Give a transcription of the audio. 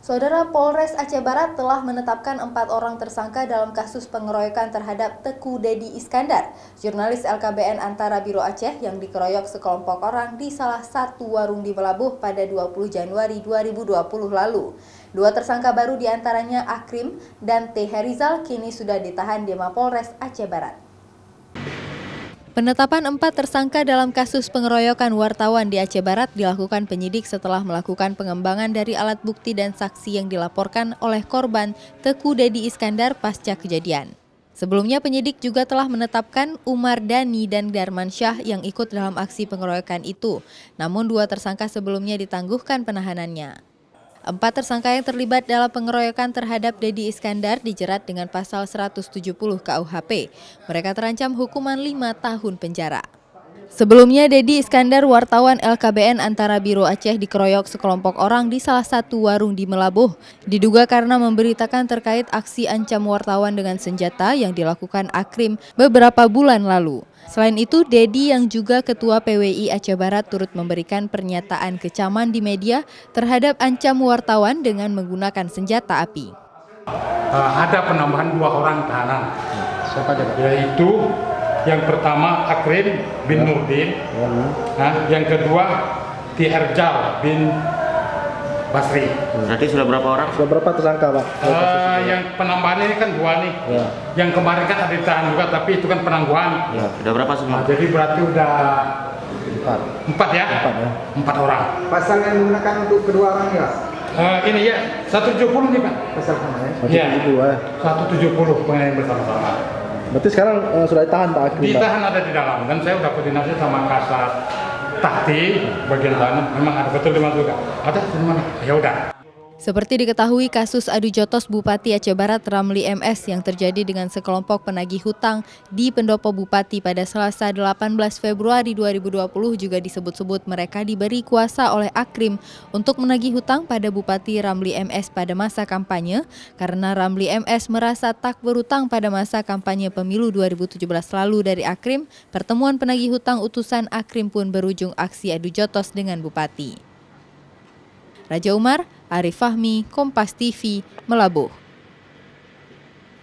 Saudara, Polres Aceh Barat telah menetapkan 4 orang tersangka dalam kasus pengeroyokan terhadap Teku Dedi Iskandar, jurnalis LKBN Antara Biro Aceh yang dikeroyok sekelompok orang di salah satu warung di Melabuh pada 20 Januari 2020 lalu. Dua tersangka baru diantaranya Akrim dan T. Herizal kini sudah ditahan di Mapolres Aceh Barat. Penetapan 4 tersangka dalam kasus pengeroyokan wartawan di Aceh Barat dilakukan penyidik setelah melakukan pengembangan dari alat bukti dan saksi yang dilaporkan oleh korban Teku Dedi Iskandar pasca kejadian. Sebelumnya penyidik juga telah menetapkan Umar Dhani dan Darman Syah yang ikut dalam aksi pengeroyokan itu, namun 2 tersangka sebelumnya ditangguhkan penahanannya. 4 tersangka yang terlibat dalam pengeroyokan terhadap Dedi Iskandar dijerat dengan pasal 170 KUHP. Mereka terancam hukuman 5 tahun penjara. Sebelumnya, Dedi Iskandar, wartawan LKBN Antara Biro Aceh, dikeroyok sekelompok orang di salah satu warung di Melabuh. Diduga karena memberitakan terkait aksi ancam wartawan dengan senjata yang dilakukan Akrim beberapa bulan lalu. Selain itu, Dedi yang juga Ketua PWI Aceh Barat turut memberikan pernyataan kecaman di media terhadap ancam wartawan dengan menggunakan senjata api. Ada penambahan 2 orang tahanan, yaitu yang pertama Akrim bin Nurdin, yang kedua T. Herizal bin Basri. Berarti sudah berapa orang? Sudah berapa tersangka, Pak? Yang penambahan ini kan 2 nih. Ya. Yang kemarin kan ada ditahan juga, tapi itu kan penangguhan. Ya, sudah berapa semua? Jadi berarti udah 4 ya? 4 orang. Pasal yang digunakan untuk kedua orang ya? Ini ya, 170 nih Pak. Pasal sama ya? 170 ya? 170 penganiayaan bersama-sama. Berarti sekarang sudah ditahan Pak Akrim? Ditahan, ada di dalam, dan saya udah koordinasi sama Kasat Tahti bagian tanah, memang ada betul dimasukkan. Ada di mana? Ya udah. Seperti diketahui, kasus adu jotos Bupati Aceh Barat Ramli MS yang terjadi dengan sekelompok penagih hutang di pendopo Bupati pada Selasa 18 Februari 2020 juga disebut-sebut mereka diberi kuasa oleh Akrim untuk menagih hutang pada Bupati Ramli MS pada masa kampanye karena Ramli MS merasa tak berhutang pada masa kampanye pemilu 2017 lalu dari Akrim. Pertemuan penagih hutang utusan Akrim pun berujung aksi adu jotos dengan Bupati. Raja Umar, Arif Fahmi, Kompas TV, Melabuh.